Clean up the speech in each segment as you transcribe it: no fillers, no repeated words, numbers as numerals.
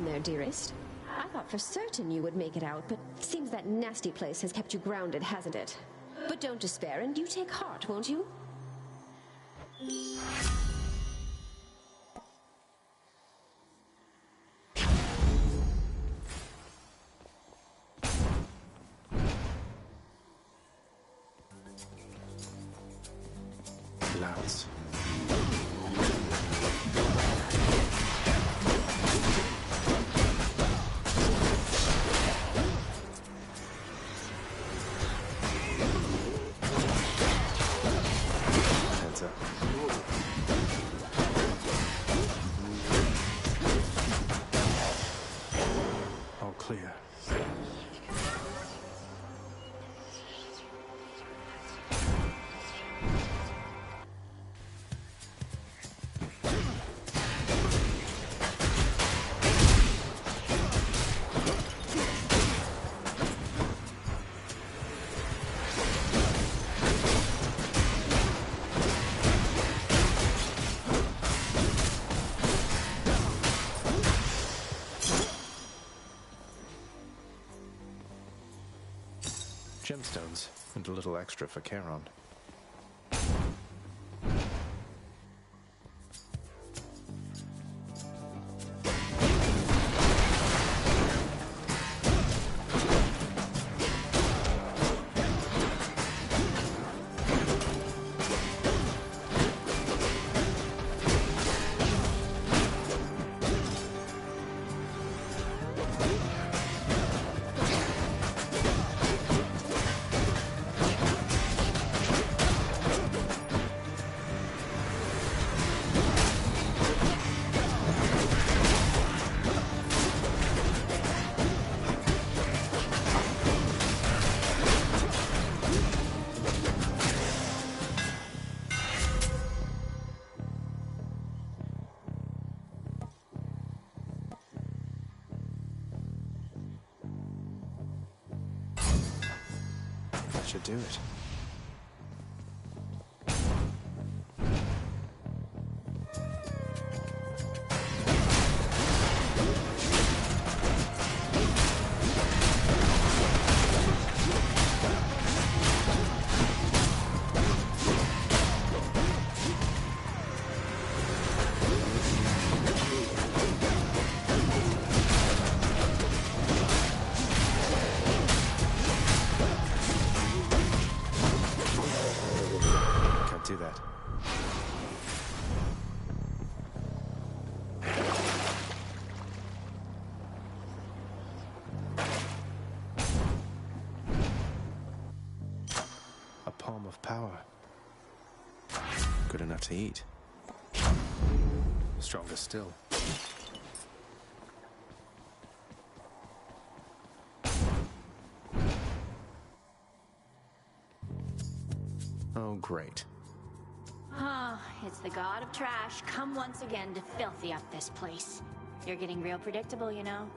down there, dearest. I thought for certain you would make it out, but seems that nasty place has kept you grounded, hasn't it? But don't despair, and you take heart, won't you? Louds. Heads up. All clear. Gemstones, and a little extra for Charon. Should do it. Do that. A palm of power. Good enough to eat. Stronger still. Oh, great. Ah, it's the god of trash come once again to filthy up this place. You're getting real predictable, you know.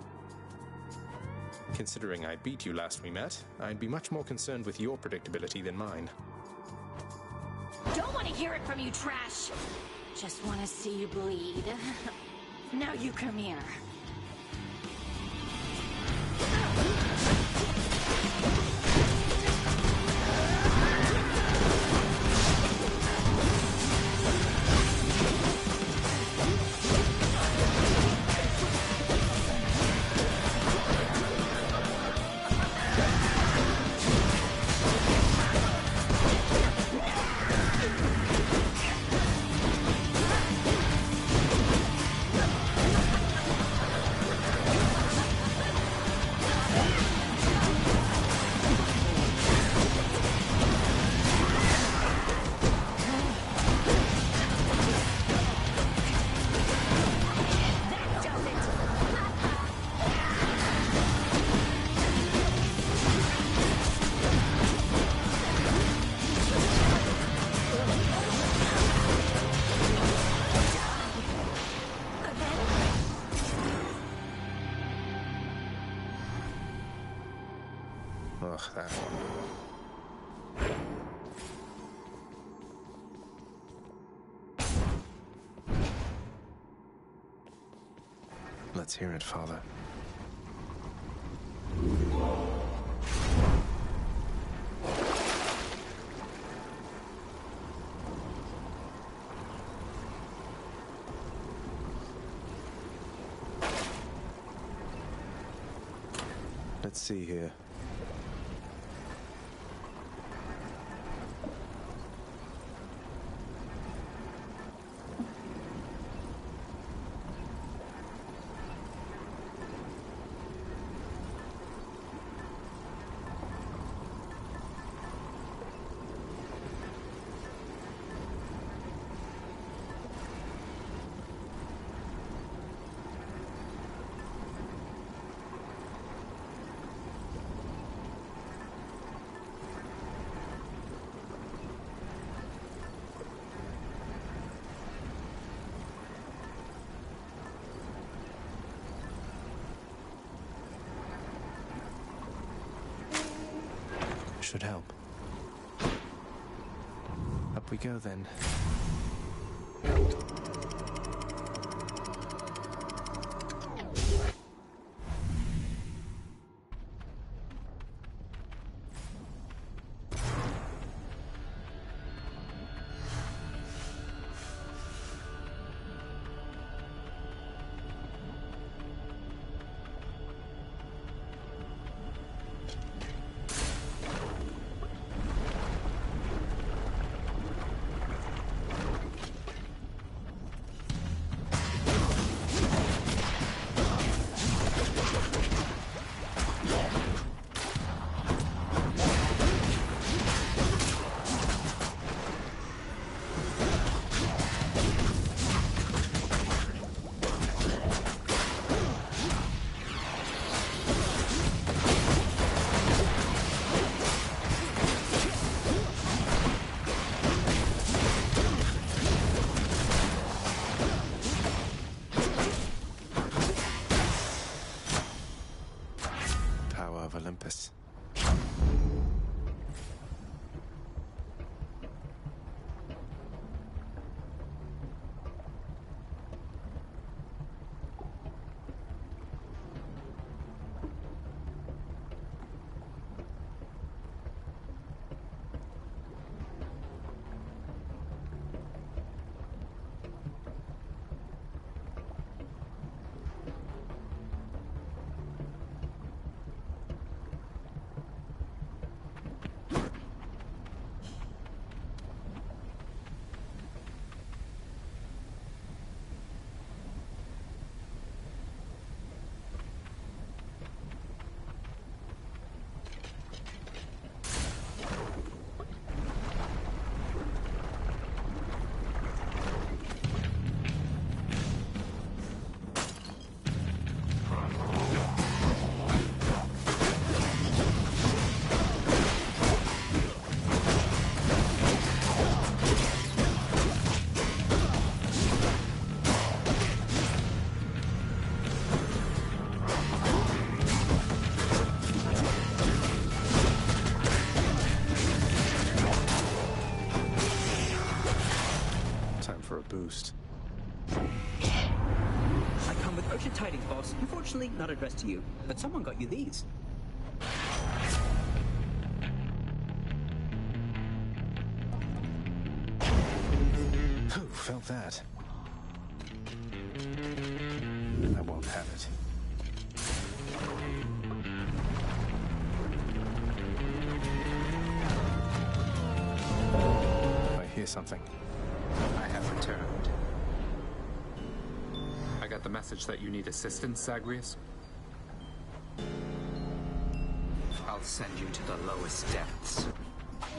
Considering I beat you last we met, I'd be much more concerned with your predictability than mine. Don't want to hear it from you, trash! Just want to see you bleed. Now you come here. Ugh, that one. Let's hear it, Father. Let's see here. Should help. Up we go then. Olympus. Boost. I come with urgent tidings, boss. Unfortunately, not addressed to you, but someone got you these. Who felt that? I won't have it. I hear something. I have returned. I got the message that you need assistance, Zagreus. I'll send you to the lowest depths.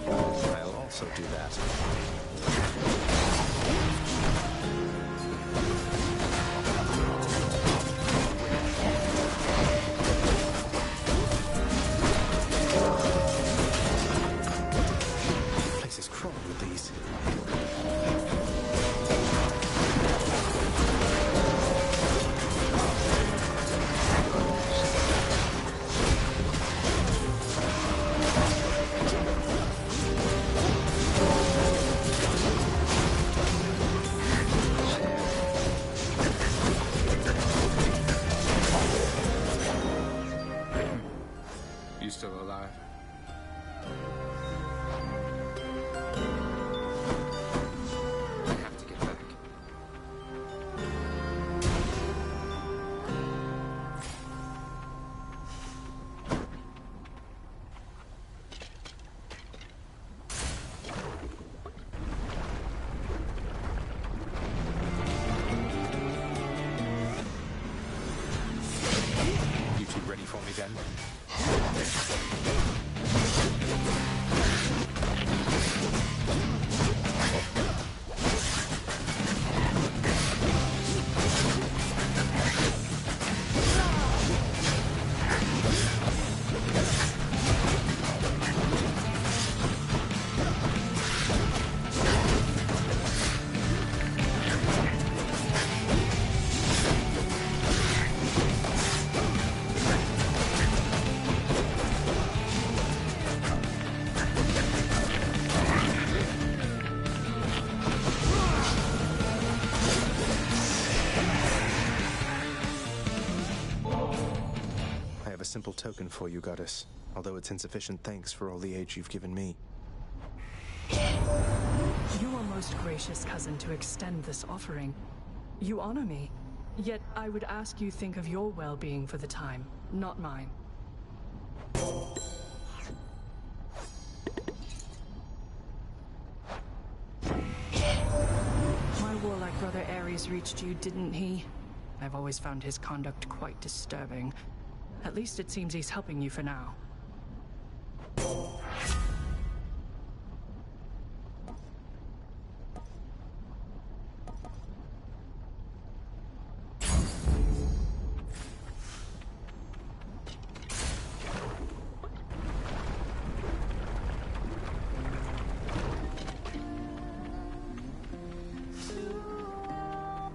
I'll also do that. The place is crawling with these. still alive? I have to get back. You two ready for me then? I have a simple token for you, Goddess, although it's insufficient thanks for all the aid you've given me. You are most gracious, cousin, to extend this offering. You honor me, yet I would ask you think of your well-being for the time, not mine. My warlike brother Ares reached you, didn't he? I've always found his conduct quite disturbing. At least it seems he's helping you for now.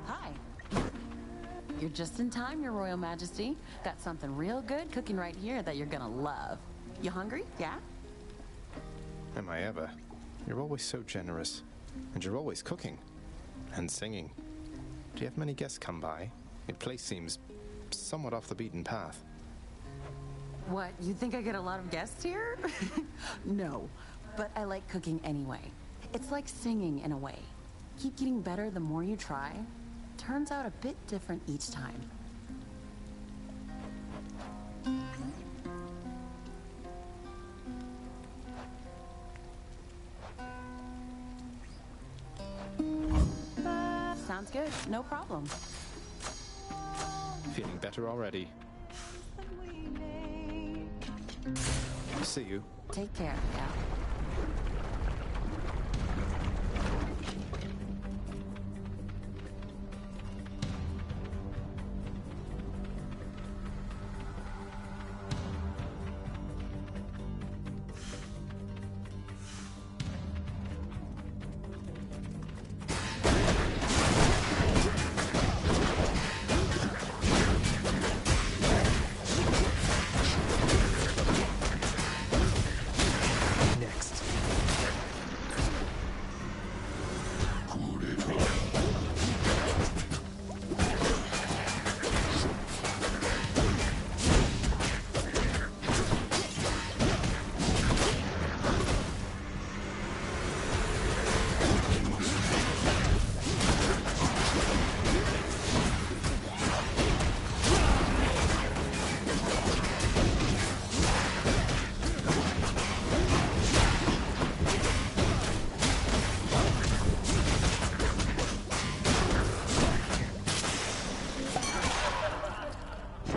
Hi. You're just in time, Your Royal Majesty. Got something real good cooking right here that you're gonna love. You hungry? Yeah? Am I ever? You're always so generous. And you're always cooking. And singing. Do you have many guests come by? Your place seems somewhat off the beaten path. What, you think I get a lot of guests here? No, but I like cooking anyway. It's like singing in a way. Keep getting better the more you try. Turns out a bit different each time. Sounds good, no problem. Feeling better already. See you. Take care, yeah.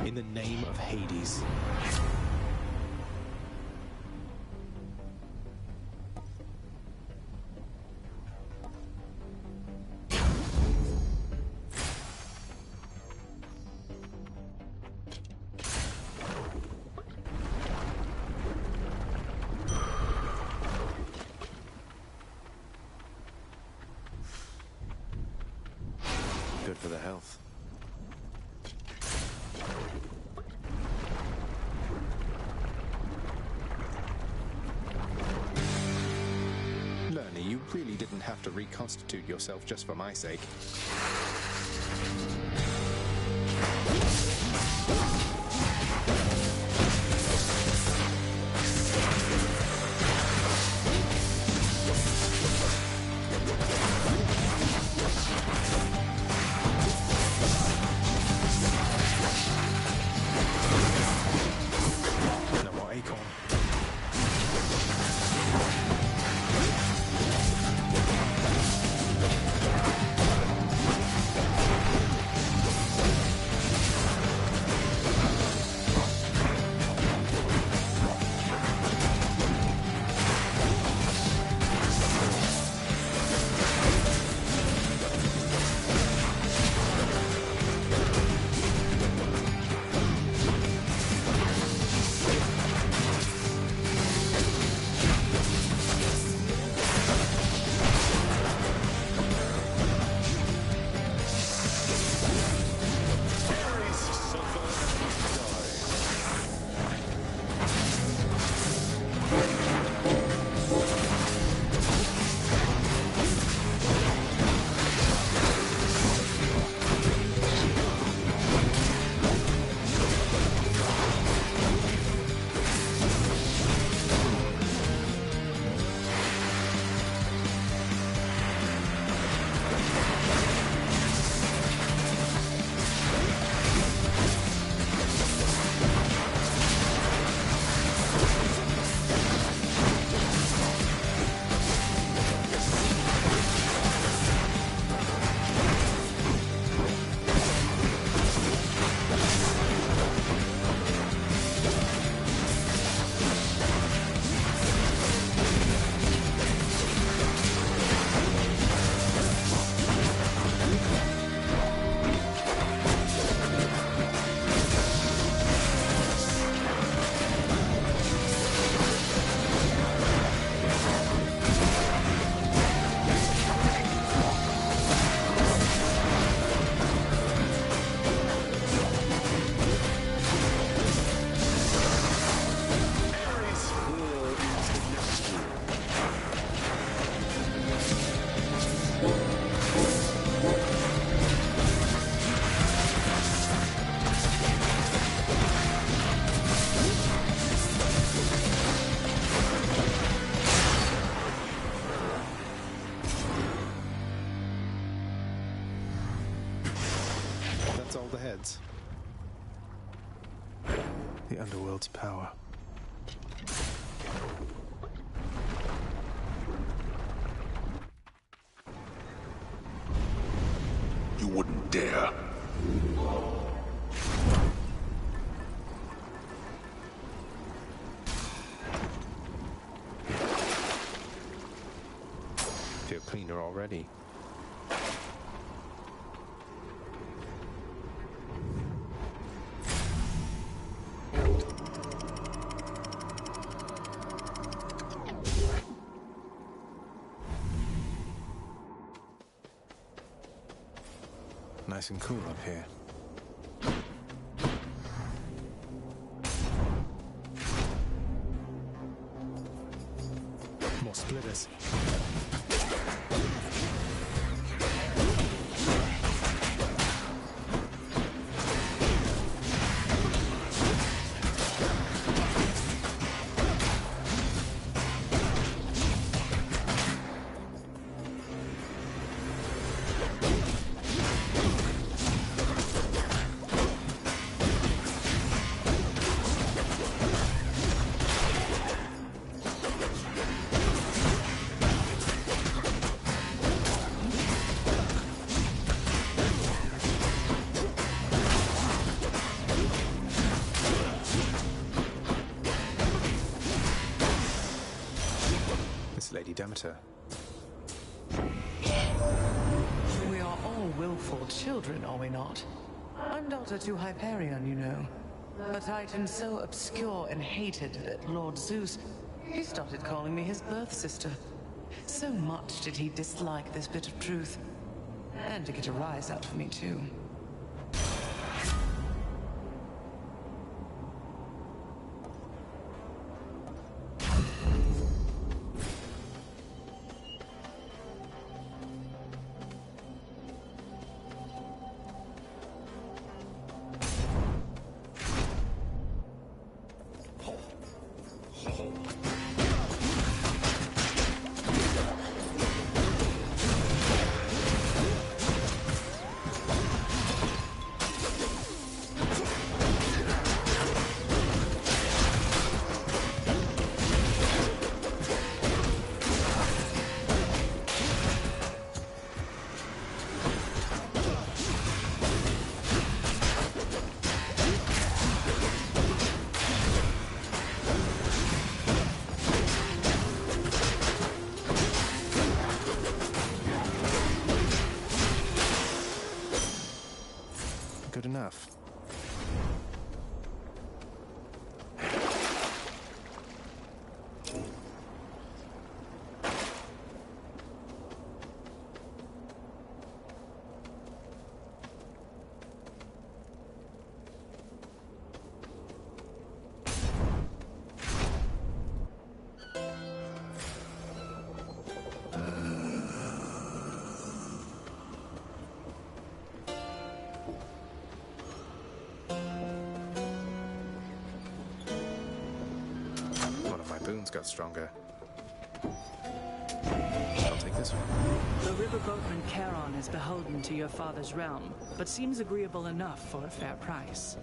In the name of Hades. Good for the health. You really didn't have to reconstitute yourself just for my sake. The underworld's power. You wouldn't dare. Feel cleaner already. Nice and cool up here. More splitters. Lady Demeter. We are all willful children, are we not? I'm daughter to Hyperion, you know. A titan so obscure and hated that Lord Zeus, he started calling me his birth sister. So much did he dislike this bit of truth. And to get a rise out of me, too. Good enough. Boons got stronger. I'll take this one. The riverboatman Charon is beholden to your father's realm, but seems agreeable enough for a fair price.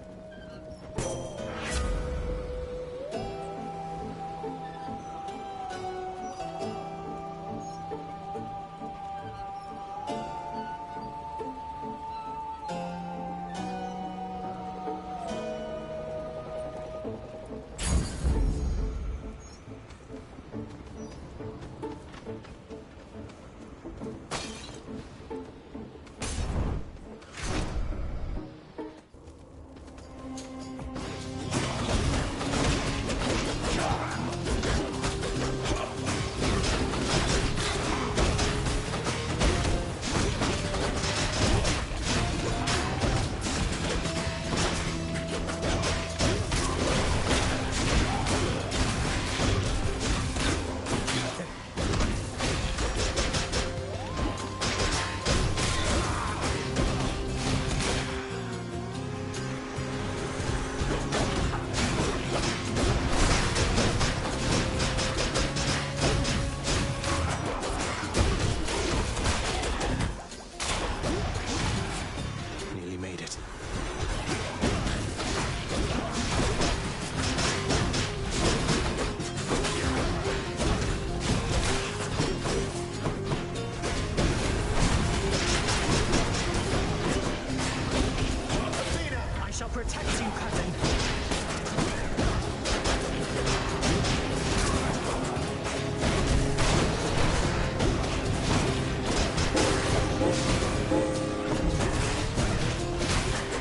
protects you, cousin.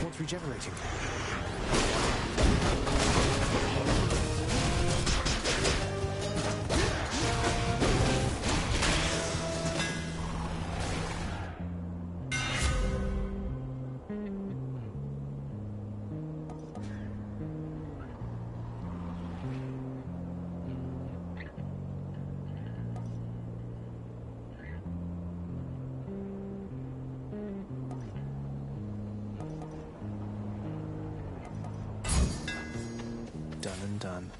What's regenerating? Done and done.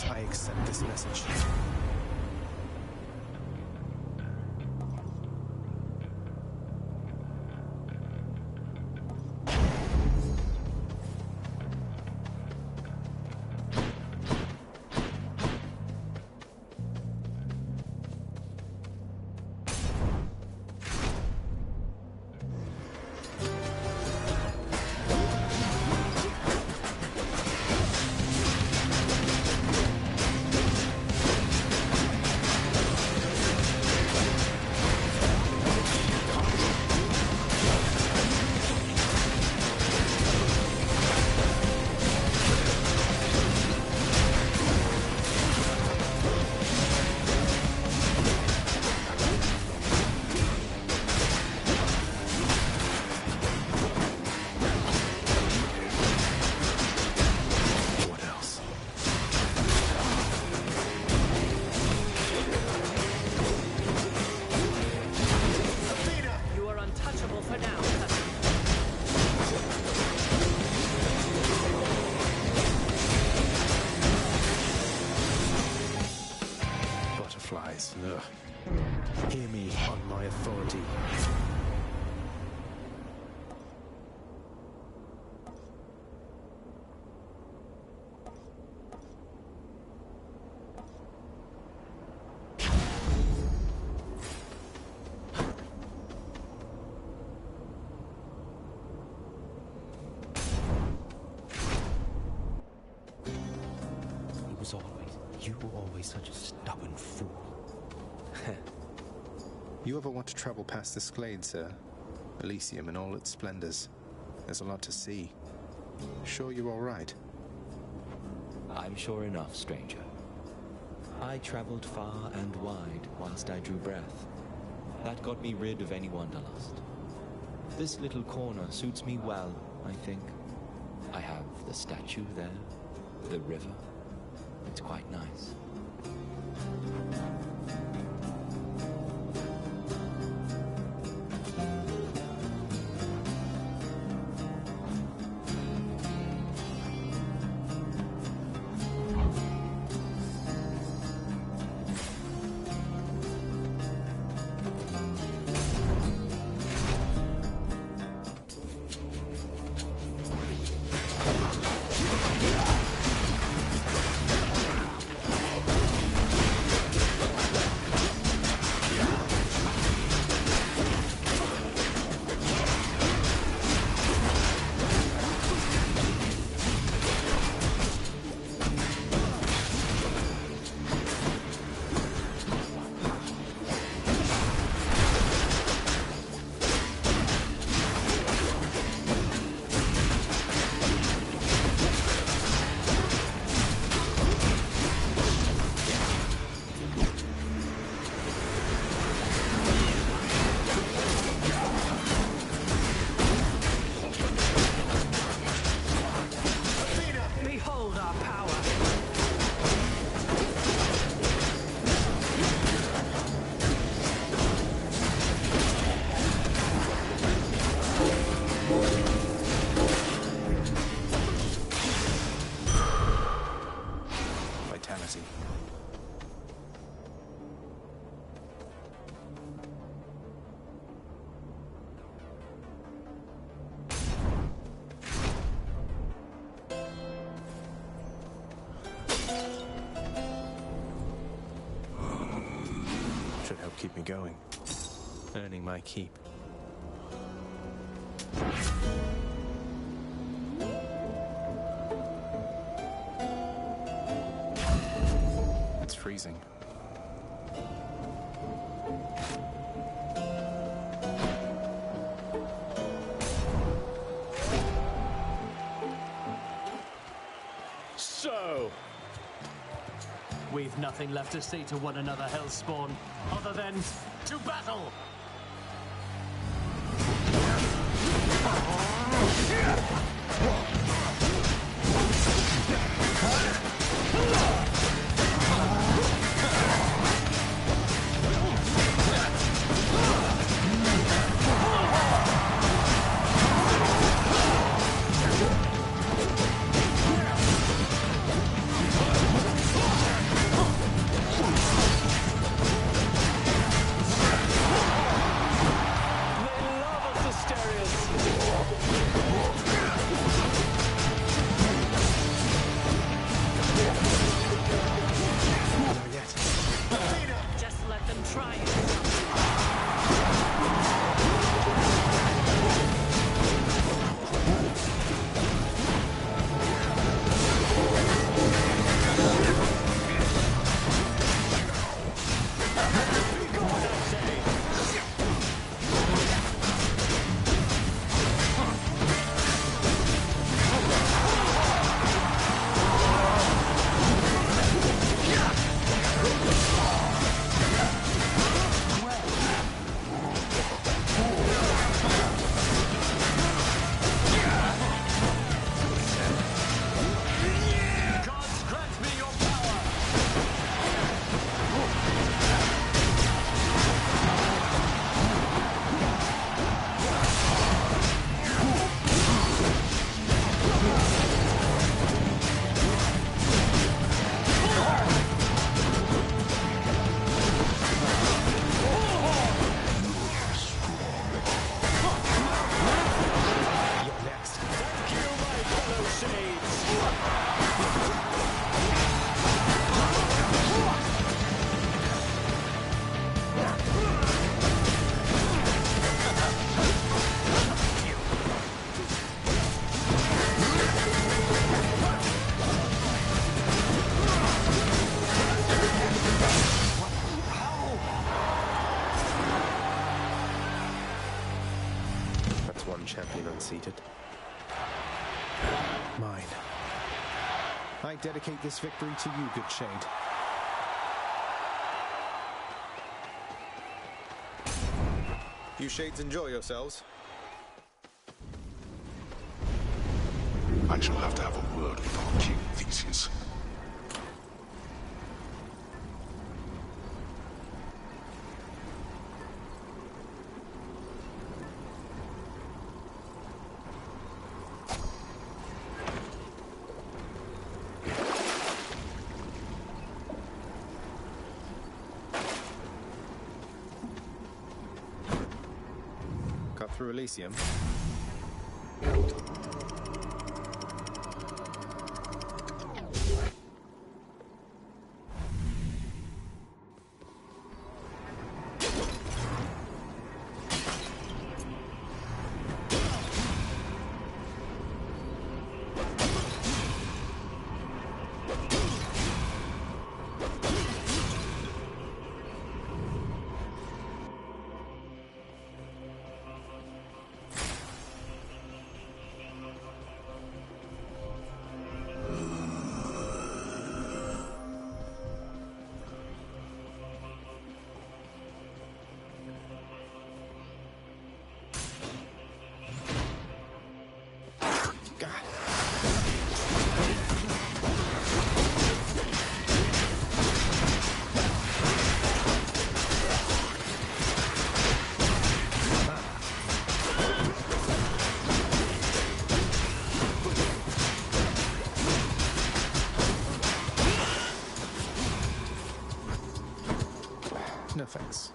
I accept this message. Ugh. Hear me on my authority. You were always such a stubborn fool. You ever want to travel past this glade, sir? Elysium in all its splendors. There's a lot to see. Sure you're all right? I'm sure enough, stranger. I traveled far and wide whilst I drew breath. That got me rid of any wanderlust. This little corner suits me well, I think. I have the statue there, the river. It's quite nice. city. Should help keep me going, earning my keep. It's freezing. So, we've nothing left to say to one another, Hellspawn, other than to battle! Just let them try it. One champion unseated. Mine. I dedicate this victory to you, good Shade. You Shades enjoy yourselves. I shall have to have a word with our king, Theseus. Cut through Elysium. No thanks.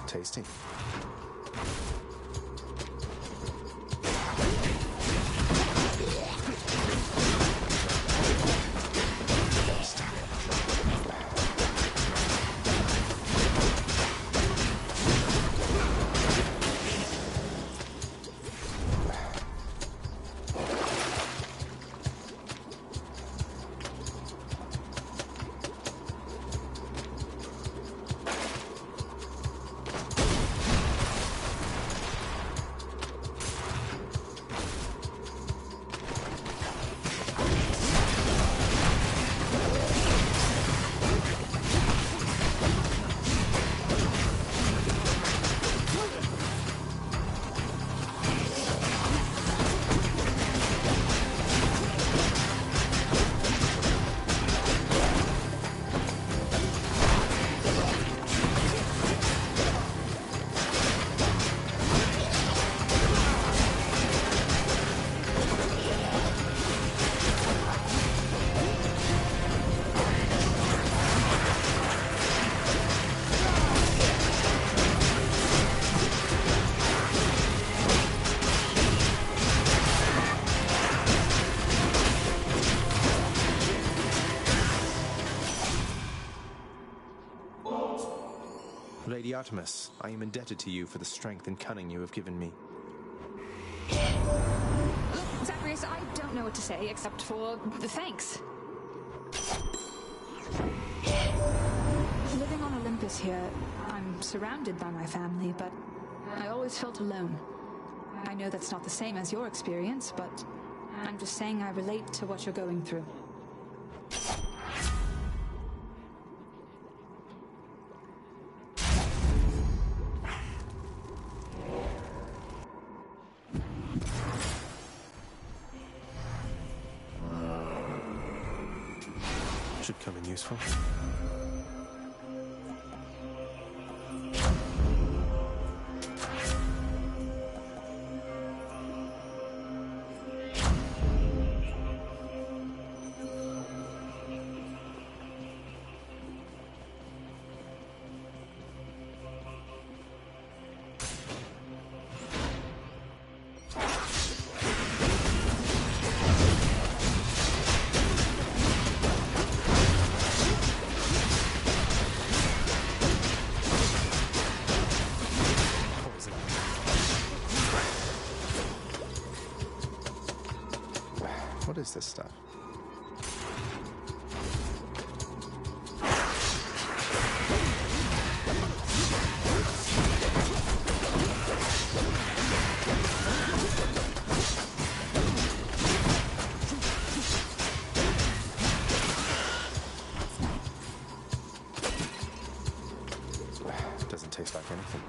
Tasty. Lady Artemis, I am indebted to you for the strength and cunning you have given me. Zacharias, I don't know what to say except for thanks. Living on Olympus here, I'm surrounded by my family, but I always felt alone. I know that's not the same as your experience, but I'm just saying I relate to what you're going through. Should come in useful. What is this stuff? Doesn't taste like anything.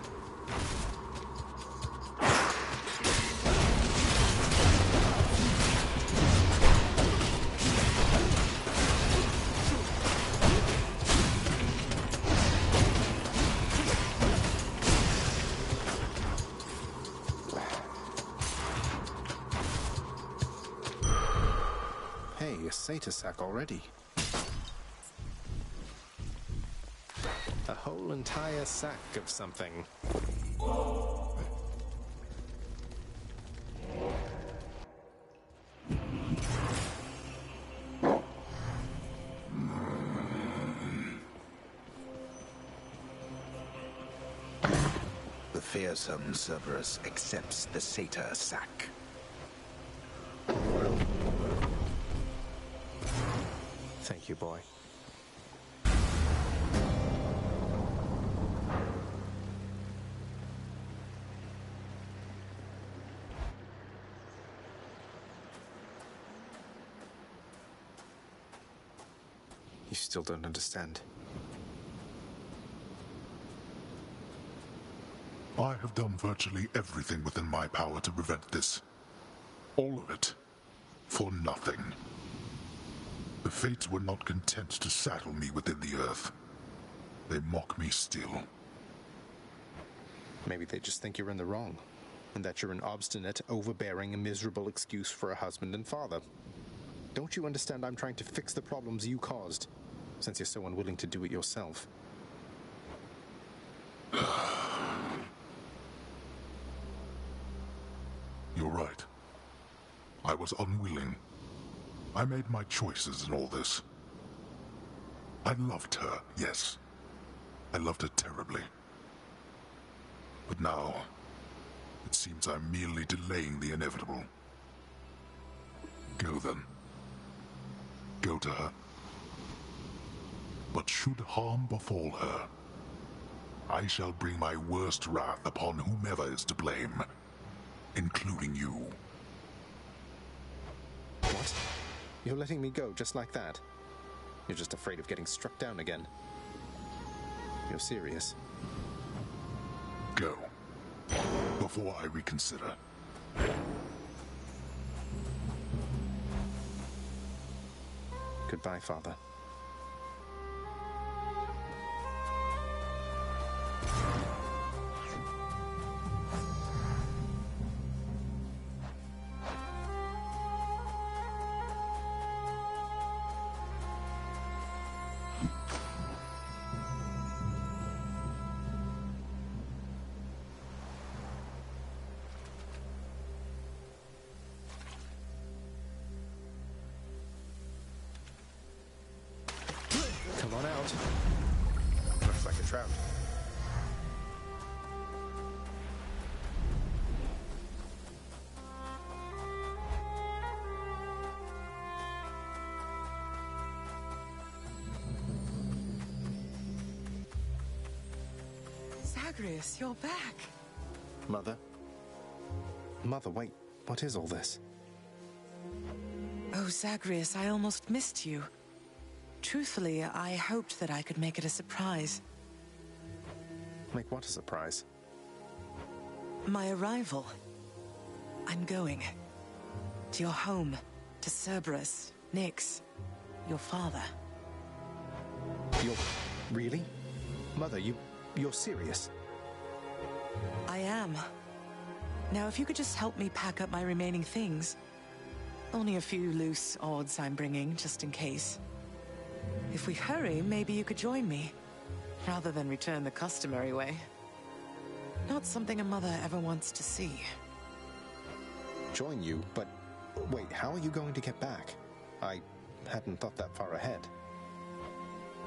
Hey, a Sata sack already. A whole entire sack of something. The fearsome Cerberus accepts the Satyr sack. Thank you, boy. still don't understand. I have done virtually everything within my power to prevent this. All of it. For nothing. The Fates were not content to saddle me within the earth. They mock me still. Maybe they just think you're in the wrong, and that you're an obstinate, overbearing, and miserable excuse for a husband and father. Don't you understand I'm trying to fix the problems you caused, since you're so unwilling to do it yourself? You're right. I was unwilling. I made my choices in all this. I loved her, yes. I loved her terribly. But now, it seems I'm merely delaying the inevitable. Go then. Go to her. But should harm befall her, I shall bring my worst wrath upon whomever is to blame, including you. What? You're letting me go just like that? You're just afraid of getting struck down again. You're serious? Go. Before I reconsider. Goodbye, Father. Come on out. Looks like a trout. Zagreus, you're back. Mother? Mother, wait. What is all this? Oh, Zagreus, I almost missed you. Truthfully, I hoped that I could make it a surprise. Make what a surprise? My arrival. I'm going. To your home. To Cerberus. Nyx. Your father. You're... really? Mother, you're serious? I am. Now, if you could just help me pack up my remaining things. Only a few loose odds I'm bringing, just in case. If we hurry, maybe you could join me, rather than return the customary way. Not something a mother ever wants to see. Join you? But wait, how are you going to get back? I hadn't thought that far ahead.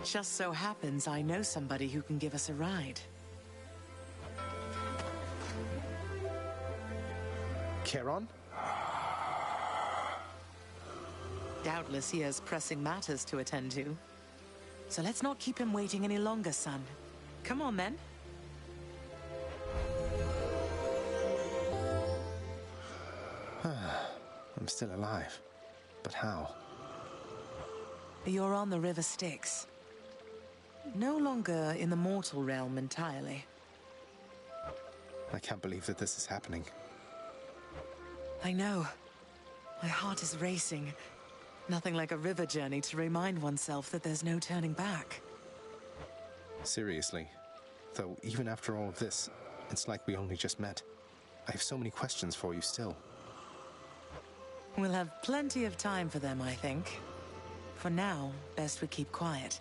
Just so happens I know somebody who can give us a ride. Charon? Doubtless he has pressing matters to attend to. So let's not keep him waiting any longer, son. Come on, then. I'm still alive. But how? You're on the River Styx. No longer in the mortal realm entirely. I can't believe that this is happening. I know. My heart is racing. Nothing like a river journey to remind oneself that there's no turning back. Seriously. Though, even after all of this, it's like we only just met. I have so many questions for you still. We'll have plenty of time for them, I think. For now, best we keep quiet.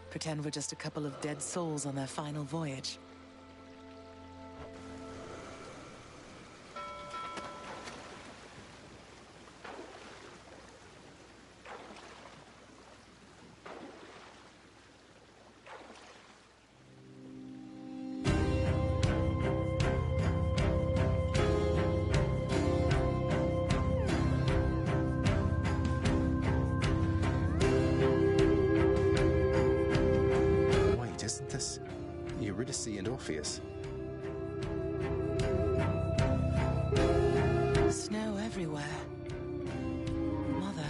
Pretend we're just a couple of dead souls on their final voyage. And Orpheus. Snow everywhere. Mother.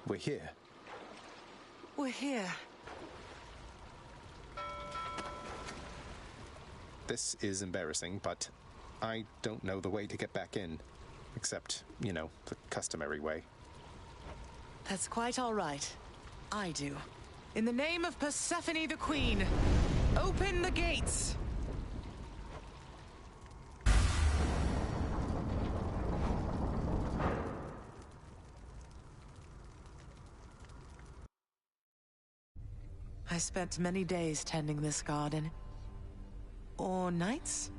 we're here. We're here. This is embarrassing, but I don't know the way to get back in. Except, you know, the customary way. That's quite all right. I do. In the name of Persephone the Queen, open the gates! I spent many days tending this garden. Or nights?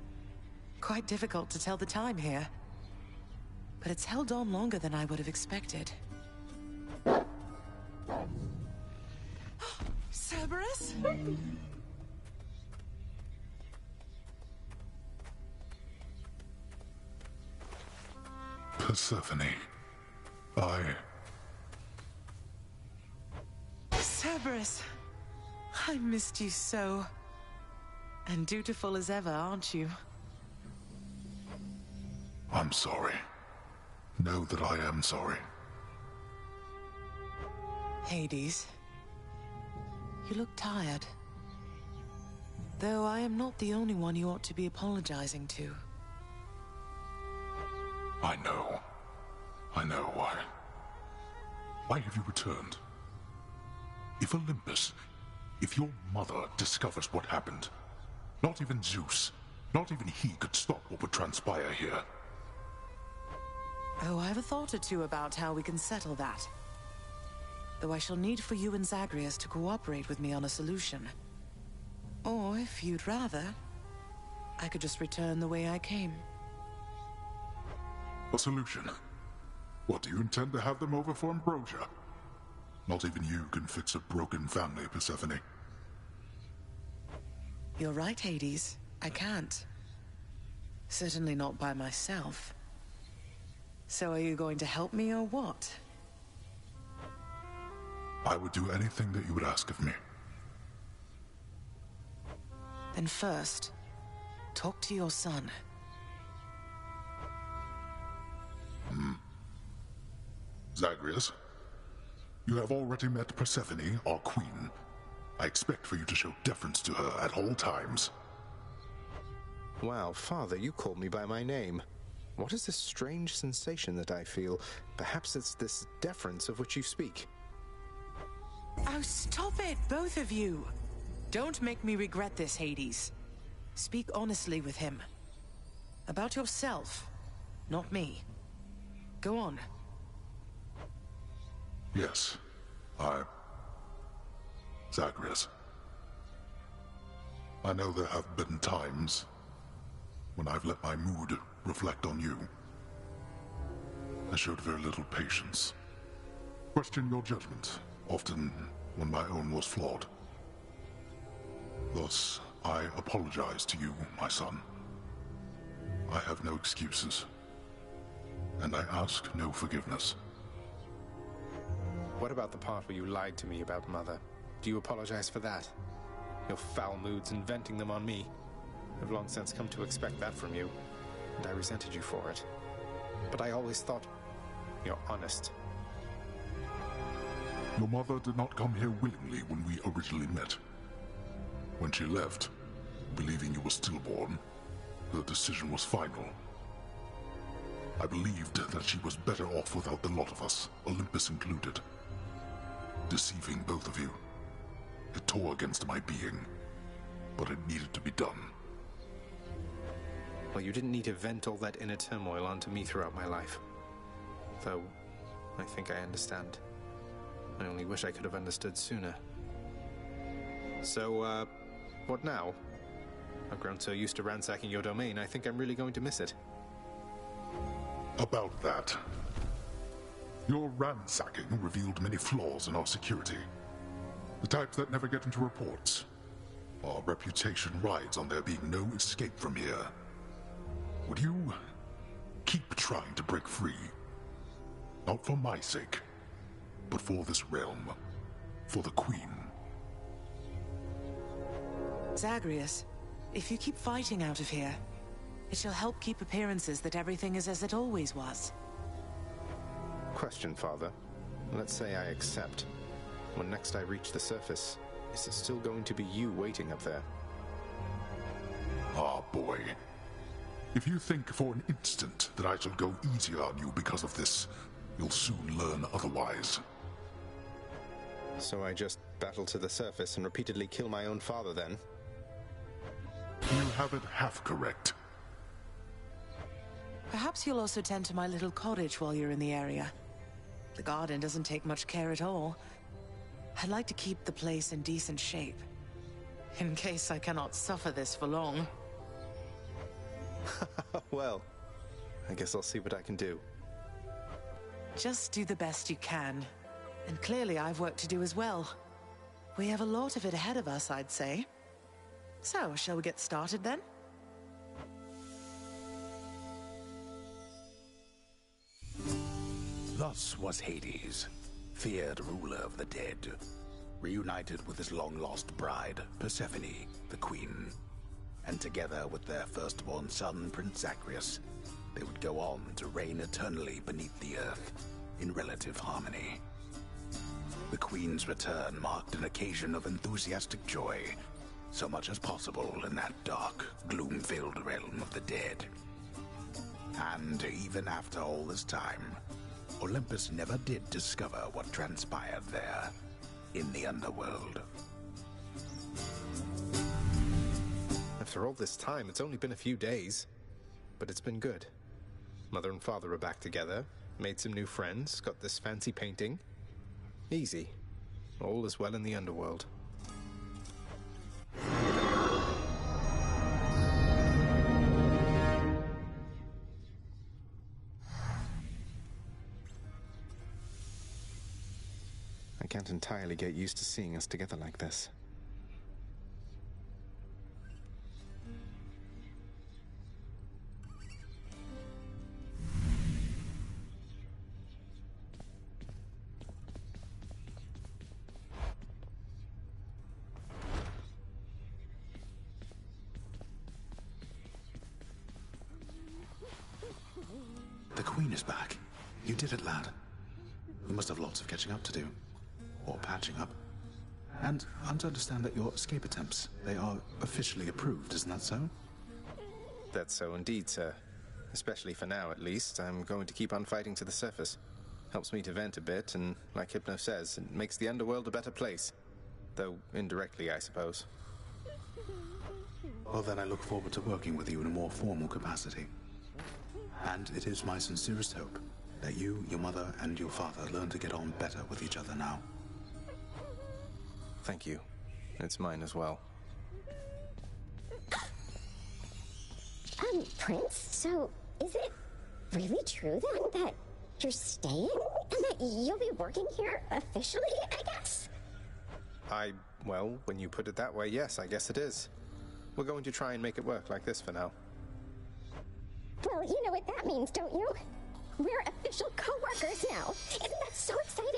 Quite difficult to tell the time here. But it's held on longer than I would have expected. Cerberus? Persephone. Cerberus. I missed you so. And dutiful as ever, aren't you? I'm sorry. Know that I am sorry. Hades. You look tired. Though I am not the only one you ought to be apologizing to. I know. I know why. Why have you returned? If Olympus, if your mother discovers what happened, not even Zeus, not even he could stop what would transpire here. Oh, I have a thought or two about how we can settle that. Though I shall need for you and Zagreus to cooperate with me on a solution. Or, if you'd rather, I could just return the way I came. A solution? What, do you intend to have them over for ambrosia? Not even you can fix a broken family, Persephone. You're right, Hades. I can't. Certainly not by myself. So are you going to help me or what? I would do anything that you would ask of me. Then first, talk to your son. Zagreus, you have already met Persephone, our queen. I expect for you to show deference to her at all times. Wow, Father, you called me by my name. What is this strange sensation that I feel? Perhaps it's this deference of which you speak. Oh, stop it, both of you! Don't make me regret this, Hades. Speak honestly with him. About yourself, not me. Go on. Yes, Zagreus. I know there have been times when I've let my mood reflect on you. I showed very little patience. Questioned your judgment, often when my own was flawed. Thus, I apologize to you, my son. I have no excuses, and I ask no forgiveness. What about the part where you lied to me about Mother? Do you apologize for that? Your foul moods and venting them on me. I've long since come to expect that from you, and I resented you for it. But I always thought you're honest. Your mother did not come here willingly when we originally met. When she left, believing you were stillborn, her decision was final. I believed that she was better off without the lot of us, Olympus included. Deceiving both of you. It tore against my being, but it needed to be done. Well, you didn't need to vent all that inner turmoil onto me throughout my life. Though, I think I understand. I only wish I could have understood sooner. So, what now? I've grown so used to ransacking your domain, I think I'm really going to miss it. About that. Your ransacking revealed many flaws in our security. The types that never get into reports. Our reputation rides on there being no escape from here. Would you keep trying to break free? Not for my sake, but for this realm. For the Queen. Zagreus, if you keep fighting out of here, it shall help keep appearances that everything is as it always was. Question, Father. Let's say I accept. When next I reach the surface, is it still going to be you waiting up there? Ah, boy. If you think for an instant that I shall go easier on you because of this, you'll soon learn otherwise. So I just battle to the surface and repeatedly kill my own father then? You have it half correct. Perhaps you'll also tend to my little cottage while you're in the area. The garden doesn't take much care at all. I'd like to keep the place in decent shape, in case I cannot suffer this for long. Well, I guess I'll see what I can do. Just do the best you can. And clearly I've work to do as well. We have a lot of it ahead of us, I'd say. So, shall we get started then? Thus was Hades, feared ruler of the dead, reunited with his long-lost bride, Persephone, the queen. And together with their firstborn son, Prince Zagreus, they would go on to reign eternally beneath the earth, in relative harmony. The queen's return marked an occasion of enthusiastic joy, so much as possible in that dark, gloom-filled realm of the dead. And even after all this time, Olympus never did discover what transpired there, in the underworld. After all this time, it's only been a few days. But it's been good. Mother and father are back together, made some new friends, got this fancy painting. Easy. All is well in the underworld. I can't entirely get used to seeing us together like this. The Queen is back. You did it, lad. You must have lots of catching up to do. Or patching up. And I'm to understand that your escape attempts, they are officially approved, isn't that so? That's so indeed, sir. Especially for now, at least. I'm going to keep on fighting to the surface. Helps me to vent a bit, and like Hypno says, it makes the underworld a better place. Though indirectly, I suppose. Well, then I look forward to working with you in a more formal capacity. And it is my sincerest hope that you, your mother, and your father learn to get on better with each other now. Thank you. It's mine as well. Prince, so is it really true then that you're staying? And that you'll be working here officially, I guess? Well, when you put it that way, yes, I guess it is. We're going to try and make it work like this for now. Well, you know what that means, don't you? We're official co-workers now. Isn't that so exciting?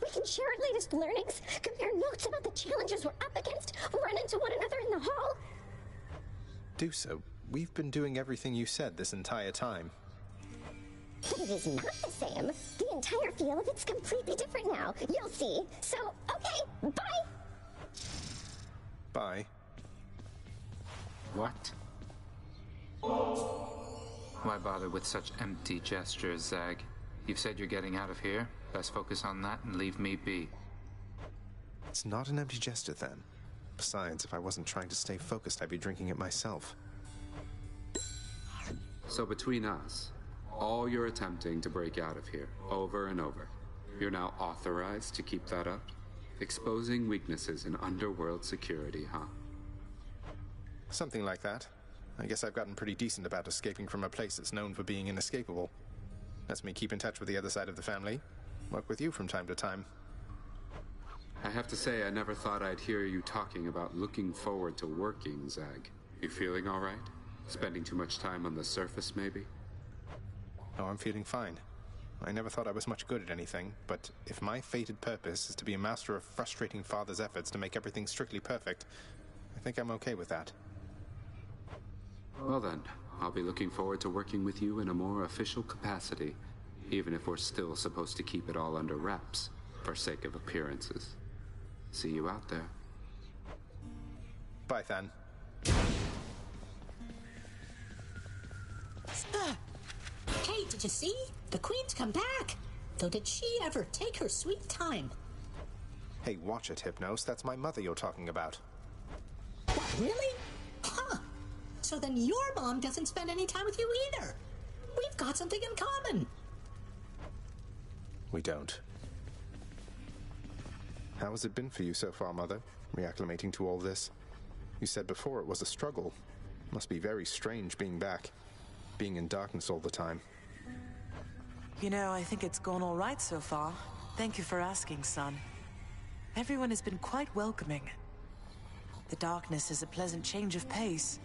We can share our latest learnings, compare notes about the challenges we're up against, run into one another in the hall. Do so. We've been doing everything you said this entire time. But it is not the same. The entire feel of it's completely different now. You'll see. So, okay, bye! Bye. What? Why bother with such empty gestures, Zag? You've said you're getting out of here. Best focus on that and leave me be. It's not an empty gesture, then. Besides, if I wasn't trying to stay focused, I'd be drinking it myself. So between us, all you're attempting to break out of here, over and over, you're now authorized to keep that up? Exposing weaknesses in underworld security, huh? Something like that. I guess I've gotten pretty decent about escaping from a place that's known for being inescapable. Lets me keep in touch with the other side of the family. Work with you from time to time. I have to say, I never thought I'd hear you talking about looking forward to working, Zag. You feeling all right? Spending too much time on the surface, maybe? Oh, I'm feeling fine. I never thought I was much good at anything, but if my fated purpose is to be a master of frustrating father's efforts to make everything strictly perfect, I think I'm okay with that. Well then, I'll be looking forward to working with you in a more official capacity, even if we're still supposed to keep it all under wraps. for sake of appearances. See you out there. Bye, Than. Hey, did you see? The Queen's come back. Though did she ever take her sweet time? Hey, watch it, Hypnos. That's my mother you're talking about. What, really? Huh. So then your mom doesn't spend any time with you either. We've got something in common. We don't. How has it been for you so far, Mother? Reacclimating to all this? You said before it was a struggle. Must be very strange being back. Being in darkness all the time. You know, I think it's gone all right so far. Thank you for asking, son. Everyone has been quite welcoming. The darkness is a pleasant change of pace.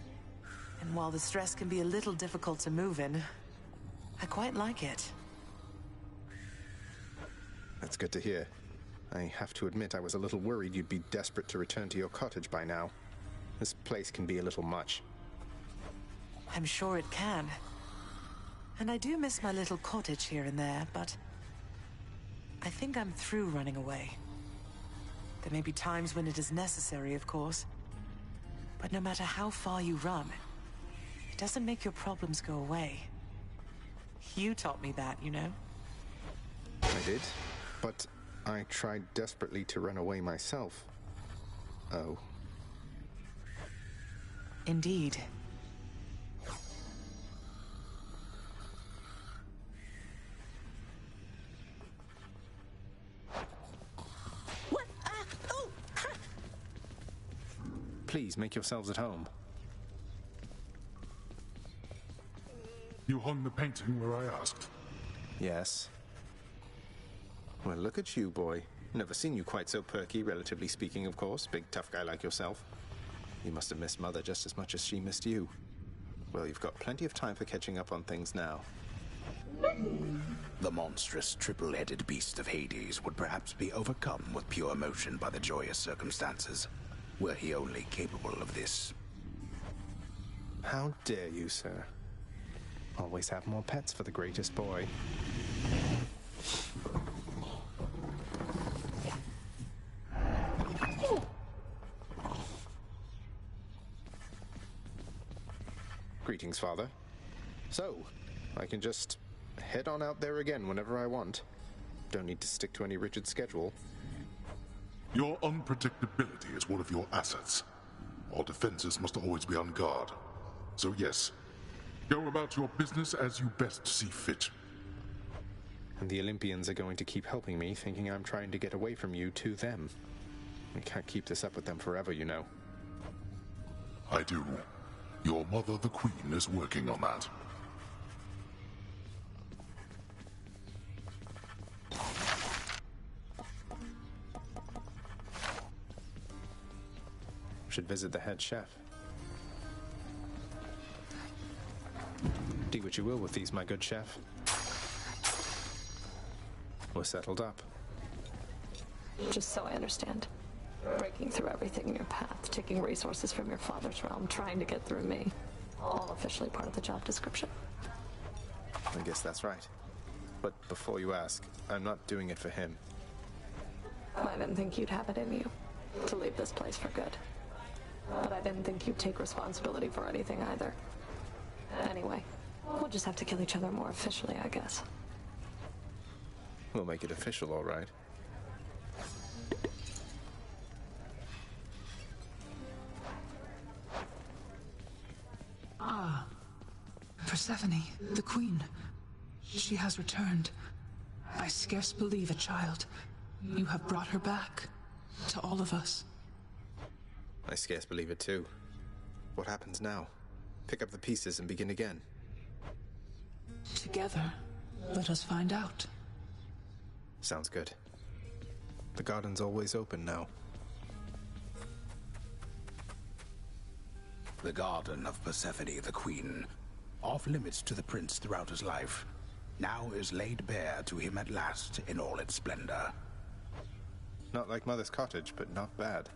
And while the stress can be a little difficult to move in, I quite like it. That's good to hear. I have to admit I was a little worried you'd be desperate to return to your cottage by now. This place can be a little much. I'm sure it can. And I do miss my little cottage here and there, but I think I'm through running away. There may be times when it is necessary, of course. But no matter how far you run, it doesn't make your problems go away. You taught me that, you know? I did, but I tried desperately to run away myself. Oh. Indeed. What? Oh! Please, make yourselves at home. You hung the painting where I asked? Yes. Well, look at you, boy. Never seen you quite so perky, relatively speaking, of course. Big, tough guy like yourself. You must have missed Mother just as much as she missed you. Well, you've got plenty of time for catching up on things now. The monstrous triple-headed beast of Hades would perhaps be overcome with pure emotion by the joyous circumstances, were he only capable of this. How dare you, sir? Always have more pets for the greatest boy. Greetings, Father. So, I can just head on out there again whenever I want. Don't need to stick to any rigid schedule. Your unpredictability is one of your assets. Our defenses must always be on guard. So yes, go about your business as you best see fit. And the Olympians are going to keep helping me, thinking I'm trying to get away from you to them. We can't keep this up with them forever, you know. I do. Your mother, the Queen, is working on that. Should visit the head chef. Do what you will with these, my good chef. We're settled up. Just so I understand. Breaking through everything in your path, taking resources from your father's realm, trying to get through me. All officially part of the job description. I guess that's right. But before you ask, I'm not doing it for him. I didn't think you'd have it in you to leave this place for good. But I didn't think you'd take responsibility for anything either. Anyway, we'll just have to kill each other more officially, I guess. We'll make it official, all right. Ah, Persephone, the Queen. She has returned. I scarce believe it, child. You have brought her back. To all of us. I scarce believe it too. What happens now? Pick up the pieces and begin again. Together, let us find out. Sounds good. The garden's always open now. The garden of Persephone the Queen, off limits to the prince throughout his life, now is laid bare to him at last in all its splendor. Not like Mother's cottage, but not bad.